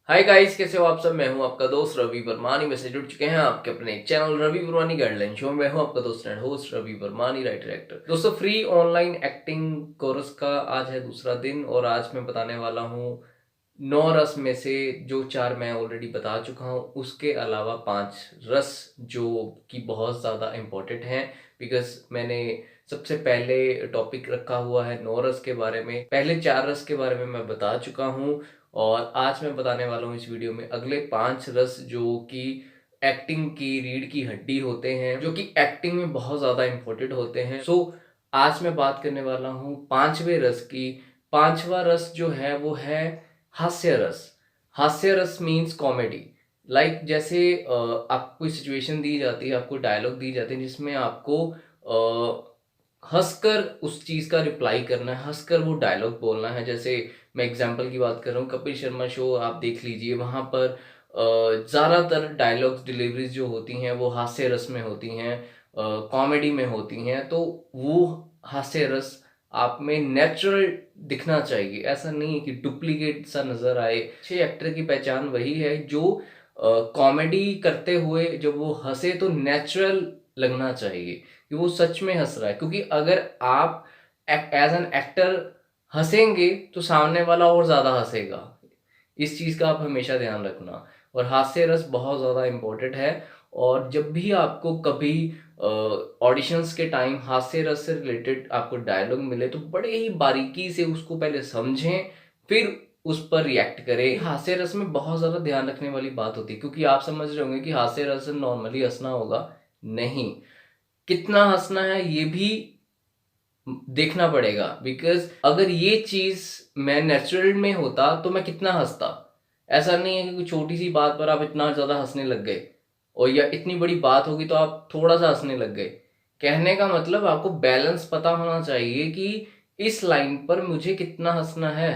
Hi guys, कैसे हो आप सब। मैं हूं आपका दोस्त रवि वर्मानी में से जुड़ चुके हैं आपके अपने channel Ravi Varmani guideline show. मैं हूं आपका दोस्त and host Ravi Varmani, writer actor. दोस्तों, फ्री ऑनलाइन एक्टिंग कोर्स का आज है दूसरा दिन और आज मैं बताने वाला हूं 9 रस में से जो 4 मैं ऑलरेडी बता चुका हूं, उसके अलावा 5 रस जो कि बहुत ज़्यादा इम्पोर्टेंट हैं। बिकॉज मैंने सबसे पहले टॉपिक रखा हुआ है 9 रस के बारे में, पहले 4 रस के बारे में मैं बता चुका हूं और आज मैं बताने वाला हूँ इस वीडियो में अगले 5 रस जो कि एक्टिंग की रीढ़ की हड्डी होते हैं, जो कि एक्टिंग में बहुत ज़्यादा इम्पोर्टेंट होते हैं। आज मैं बात करने वाला हूँ 5वें रस की। 5वां रस जो है वो है हास्य रस। हास्य रस मीन्स कॉमेडी। लाइक जैसे आपको कोई सिचुएशन दी जाती है, आपको डायलॉग दी जाते हैं जिसमें आपको हंसकर उस चीज़ का रिप्लाई करना है, हंसकर वो डायलॉग बोलना है। जैसे मैं एग्जांपल की बात कर रहा हूँ, कपिल शर्मा शो आप देख लीजिए, वहाँ पर ज़्यादातर डायलॉग्स डिलीवरीज जो होती हैं वो हास्य रस में होती हैं, कॉमेडी में होती हैं। तो वो हास्य रस आप में नेचुरल दिखना चाहिए, ऐसा नहीं है कि डुप्लीकेट सा नज़र आए। अच्छे एक्टर की पहचान वही है जो कॉमेडी करते हुए जब वो हंसे तो नेचुरल लगना चाहिए कि वो सच में हंस रहा है। क्योंकि अगर आप एज एन एक्टर हंसेंगे तो सामने वाला और ज़्यादा हंसेगा। इस चीज़ का आप हमेशा ध्यान रखना। और हास्य रस बहुत ज़्यादा इम्पोर्टेंट है। और जब भी आपको कभी ऑडिशंस के टाइम हास्य रस से रिलेटेड आपको डायलॉग मिले तो बड़े ही बारीकी से उसको पहले समझें, फिर उस पर रिएक्ट करें। हास्य रस में बहुत ज़्यादा ध्यान रखने वाली बात होती है, क्योंकि आप समझ रहे होंगे कि हास्य रस नॉर्मली हंसना होगा, नहीं, कितना हंसना है ये भी देखना पड़ेगा। बिकॉज अगर ये चीज मैं नेचुरल में होता तो मैं कितना हंसता। ऐसा नहीं है कि कोई छोटी सी बात पर आप इतना ज्यादा हंसने लग गए और या इतनी बड़ी बात होगी तो आप थोड़ा सा हंसने लग गए। कहने का मतलब आपको बैलेंस पता होना चाहिए कि इस लाइन पर मुझे कितना हंसना है।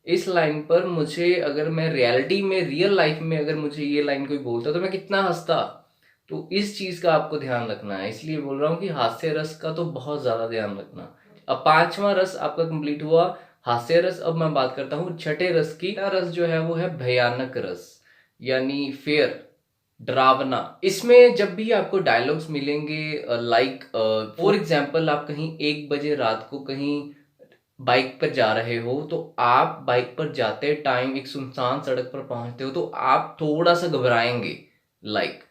इस लाइन पर मुझे, अगर मैं रियलिटी में रियल लाइफ में अगर मुझे ये लाइन कोई बोलता तो मैं कितना हंसता। तो इस चीज का आपको ध्यान रखना है, इसलिए बोल रहा हूँ कि हास्य रस का तो बहुत ज्यादा ध्यान रखना। अब 5वां रस आपका कंप्लीट हुआ, हास्य रस। अब मैं बात करता हूँ छठे रस की। रस जो है वो है भयानक रस, यानी फेयर, डरावना। इसमें जब भी आपको डायलॉग्स मिलेंगे, लाइक फॉर एग्जाम्पल आप कहीं 1 बजे रात को कहीं बाइक पर जा रहे हो, तो आप बाइक पर जाते टाइम एक सुनसान सड़क पर पहुंचते हो तो आप थोड़ा सा घबराएंगे। लाइक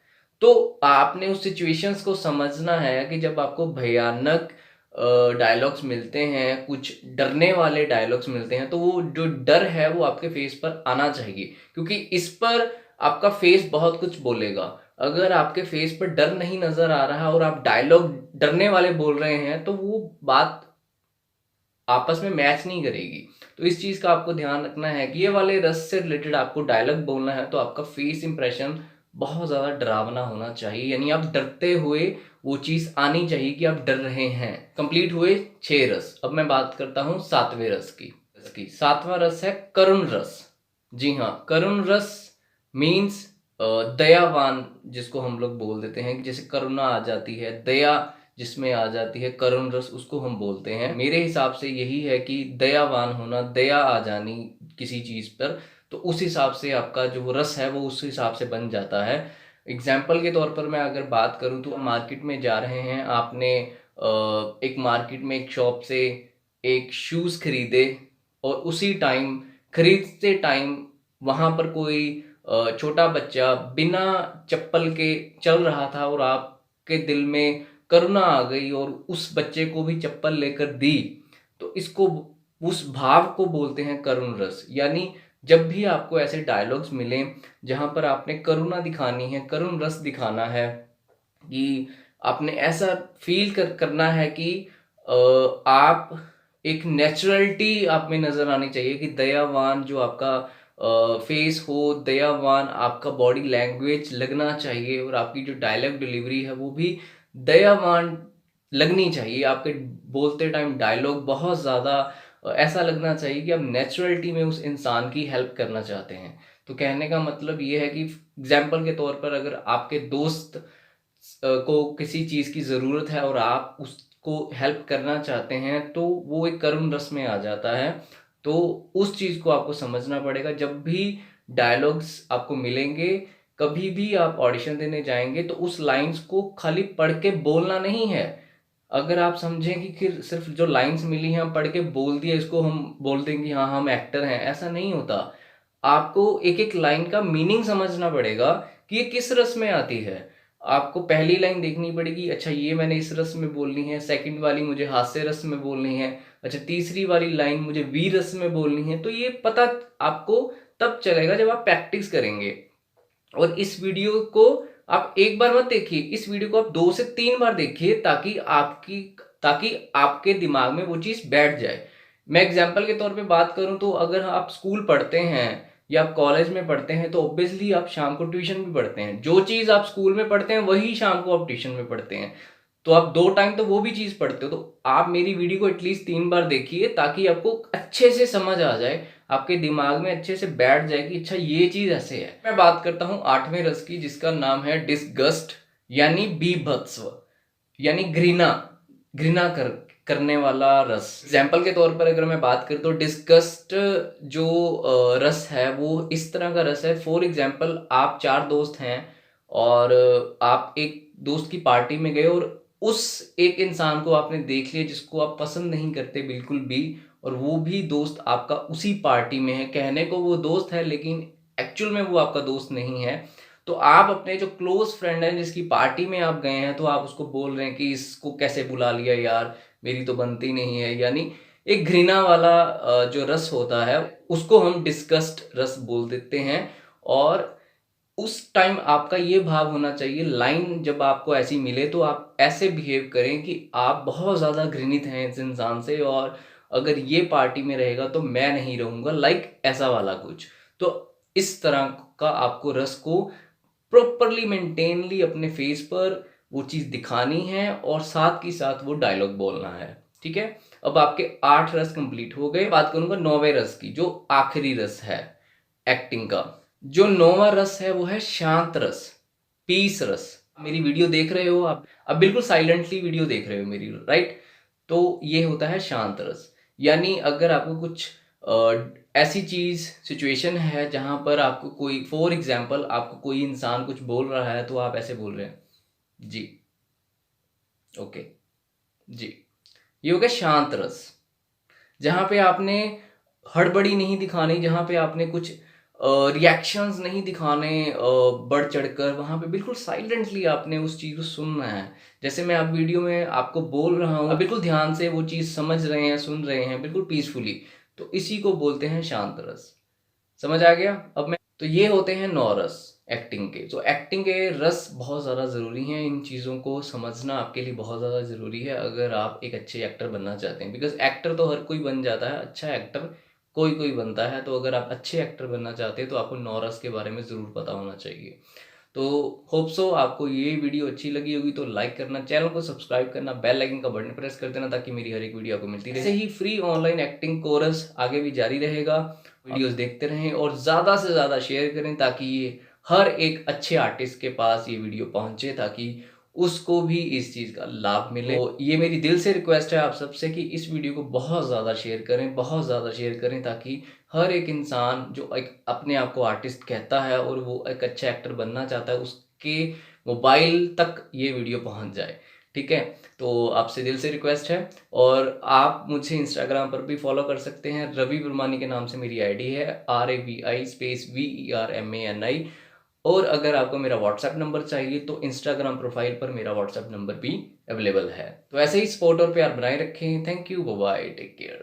तो आपने उस सिचुएशंस को समझना है कि जब आपको भयानक डायलॉग्स मिलते हैं, कुछ डरने वाले डायलॉग्स मिलते हैं, तो वो जो डर है वो आपके फेस पर आना चाहिए, क्योंकि इस पर आपका फेस बहुत कुछ बोलेगा। अगर आपके फेस पर डर नहीं नजर आ रहा और आप डायलॉग डरने वाले बोल रहे हैं तो वो बात आपस में मैच नहीं करेगी। तो इस चीज का आपको ध्यान रखना है कि ये वाले रस से रिलेटेड आपको डायलॉग बोलना है तो आपका फेस इंप्रेशन बहुत ज्यादा डरावना होना चाहिए, यानी आप डरते हुए वो चीज आनी चाहिए कि आप डर रहे हैं। कंप्लीट हुए 6 रस। अब मैं बात करता हूँ 7वें रस की। 7वां रस है करुण रस। जी हाँ, करुण रस मीन्स दयावान, जिसको हम लोग बोल देते हैं। जैसे करुणा आ जाती है, दया जिसमें आ जाती है, करुण रस उसको हम बोलते हैं। मेरे हिसाब से यही है कि दयावान होना, दया आ जानी किसी चीज पर, तो उस हिसाब से आपका जो रस है वो उस हिसाब से बन जाता है। एग्जाम्पल के तौर पर मैं अगर बात करूं तो मार्केट में जा रहे हैं, आपने एक मार्केट में एक शॉप से एक शूज खरीदे और उसी टाइम, खरीदते टाइम, वहां पर कोई छोटा बच्चा बिना चप्पल के चल रहा था और आपके दिल में करुणा आ गई और उस बच्चे को भी चप्पल लेकर दी। तो इसको, उस भाव को बोलते हैं करुण रस। यानी जब भी आपको ऐसे डायलॉग्स मिलें जहां पर आपने करुणा दिखानी है, करुण रस दिखाना है, कि आपने ऐसा फील करना है कि आप एक नेचुरलिटी आप में नजर आनी चाहिए, कि दयावान जो आपका फेस हो, दयावान आपका बॉडी लैंग्वेज लगना चाहिए और आपकी जो डायलॉग डिलीवरी है वो भी दयावान लगनी चाहिए। आपके बोलते टाइम डायलॉग बहुत ज़्यादा ऐसा लगना चाहिए कि आप नेचुरलिटी में उस इंसान की हेल्प करना चाहते हैं। तो कहने का मतलब ये है कि एग्जाम्पल के तौर पर अगर आपके दोस्त को किसी चीज़ की ज़रूरत है और आप उसको हेल्प करना चाहते हैं तो वो एक करुण रस में आ जाता है। तो उस चीज़ को आपको समझना पड़ेगा। जब भी डायलॉग्स आपको मिलेंगे। कभी भी आप ऑडिशन देने जाएँगे तो उस लाइन्स को खाली पढ़ के बोलना नहीं है। अगर आप समझें कि सिर्फ़ जो लाइन्स मिली हैं, हम पढ़ के बोल दिया, इसको हम बोल दें कि हाँ, हम एक्टर हैं, ऐसा नहीं होता। आपको एक-एक लाइन का मीनिंग समझना पड़ेगा कि ये किस रस में आती है। आपको पहली लाइन देखनी पड़ेगी, अच्छा ये मैंने इस रस में बोलनी है, सेकंड वाली मुझे हास्य रस में बोलनी है, अच्छा तीसरी वाली लाइन मुझे वीर रस में बोलनी है। तो ये पता आपको तब चलेगा जब आप प्रैक्टिस करेंगे। और इस वीडियो को आप एक बार मत देखिए, इस वीडियो को आप 2 से 3 बार देखिए ताकि आपके दिमाग में वो चीज़ बैठ जाए। मैं एग्ज़ाम्पल के तौर पे बात करूँ तो अगर आप स्कूल पढ़ते हैं या आप कॉलेज में पढ़ते हैं तो ऑब्वियसली आप शाम को ट्यूशन भी पढ़ते हैं। जो चीज़ आप स्कूल में पढ़ते हैं वही शाम को आप ट्यूशन में पढ़ते हैं। तो आप 2 टाइम तो वो भी चीज़ पढ़ते हो। तो आप मेरी वीडियो को एटलीस्ट 3 बार देखिए ताकि आपको अच्छे से समझ आ जाए, आपके दिमाग में अच्छे से बैठ जाए कि अच्छा ये चीज़ ऐसे है। मैं बात करता हूँ 8वें रस की, जिसका नाम है डिसगस्ट, यानी बीभत्सव, यानी घृणा, घृणा करने वाला रस। एग्जाम्पल के तौर पर अगर मैं बात करूँ तो डिस्गस्ट जो रस है वो इस तरह का रस है। फॉर एग्जाम्पल आप 4 दोस्त हैं और आप एक दोस्त की पार्टी में गए और उस एक इंसान को आपने देख लिया जिसको आप पसंद नहीं करते बिल्कुल भी, और वो भी दोस्त आपका उसी पार्टी में है। कहने को वो दोस्त है लेकिन एक्चुअल में वो आपका दोस्त नहीं है। तो आप अपने जो क्लोज फ्रेंड है जिसकी पार्टी में आप गए हैं तो आप उसको बोल रहे हैं कि इसको कैसे बुला लिया यार, मेरी तो बनती नहीं है। यानी एक घृणा वाला जो रस होता है उसको हम डिस्गस्ट रस बोल देते हैं। और उस टाइम आपका ये भाव होना चाहिए, लाइन जब आपको ऐसी मिले तो आप ऐसे बिहेव करें कि आप बहुत ज़्यादा घृणित हैं इस इंसान से और अगर ये पार्टी में रहेगा तो मैं नहीं रहूँगा, लाइक ऐसा वाला कुछ। तो इस तरह का आपको रस को प्रॉपरली मेंटेनली अपने फेस पर वो चीज़ दिखानी है और साथ ही साथ वो डायलॉग बोलना है। ठीक है? अब आपके 8 रस कंप्लीट हो गए। बात करूँगा 9वें रस की, जो आखिरी रस है एक्टिंग का। जो 9वां रस है वो है शांत रस, पीस रस। मेरी वीडियो देख रहे हो आप बिल्कुल साइलेंटली वीडियो देख रहे हो मेरी, राइट? तो ये होता है शांत रस। यानी अगर आपको कुछ ऐसी चीज़ सिचुएशन है जहाँ पर आपको कोई, फॉर एग्ज़ाम्पल आपको कोई इंसान कुछ बोल रहा है तो आप ऐसे बोल रहे हैं, जी, ओके, जी। ये हो गया शांत रस। जहाँ पे आपने हड़बड़ी नहीं दिखानी, जहाँ पे आपने कुछ रिएक्शंस नहीं दिखाने बढ़ चढ़कर, वहाँ पे बिल्कुल साइलेंटली आपने उस चीज़ को सुनना है। जैसे मैं अब वीडियो में आपको बोल रहा हूँ, आप बिल्कुल ध्यान से वो चीज़ समझ रहे हैं, सुन रहे हैं, बिल्कुल पीसफुली। तो इसी को बोलते हैं शांत रस। समझ आ गया? अब मैं तो ये होते हैं 9 रस एक्टिंग के। तो एक्टिंग के रस बहुत ज़्यादा ज़रूरी हैं, इन चीज़ों को समझना आपके लिए बहुत ज़्यादा ज़रूरी है अगर आप एक अच्छे एक्टर बनना चाहते हैं। बिकॉज़ एक्टर तो हर कोई बन जाता है, अच्छा एक्टर कोई-कोई बनता है। तो अगर आप अच्छे एक्टर बनना चाहते हैं तो आपको 9 रस के बारे में ज़रूर पता होना चाहिए। तो होप सो आपको ये वीडियो अच्छी लगी होगी तो लाइक करना, चैनल को सब्सक्राइब करना, बेल आइकन का बटन प्रेस कर देना ताकि मेरी हर एक वीडियो आपको मिलती रहे। ऐसे ही फ्री ऑनलाइन एक्टिंग कोर्स आगे भी जारी रहेगा। वीडियोस देखते रहें और ज़्यादा से ज़्यादा शेयर करें ताकि ये हर एक अच्छे आर्टिस्ट के पास ये वीडियो पहुँचे, ताकि उसको भी इस चीज़ का लाभ मिले। तो ये मेरी दिल से रिक्वेस्ट है आप सबसे कि इस वीडियो को बहुत ज़्यादा शेयर करें, बहुत ज़्यादा शेयर करें ताकि हर एक इंसान जो एक अपने आप को आर्टिस्ट कहता है और वो एक अच्छा एक्टर बनना चाहता है, उसके मोबाइल तक ये वीडियो पहुँच जाए। ठीक है? तो आपसे दिल से रिक्वेस्ट है और आप मुझे इंस्टाग्राम पर भी फॉलो कर सकते हैं। रवि वर्मानी के नाम से मेरी आईडी है, RAVI स्पेस VERMANI। और अगर आपको मेरा व्हाट्सएप नंबर चाहिए तो इंस्टाग्राम प्रोफाइल पर मेरा व्हाट्सएप नंबर भी अवेलेबल है। तो ऐसे ही सपोर्ट और प्यार बनाए रखें। Thank you, bye bye, take care.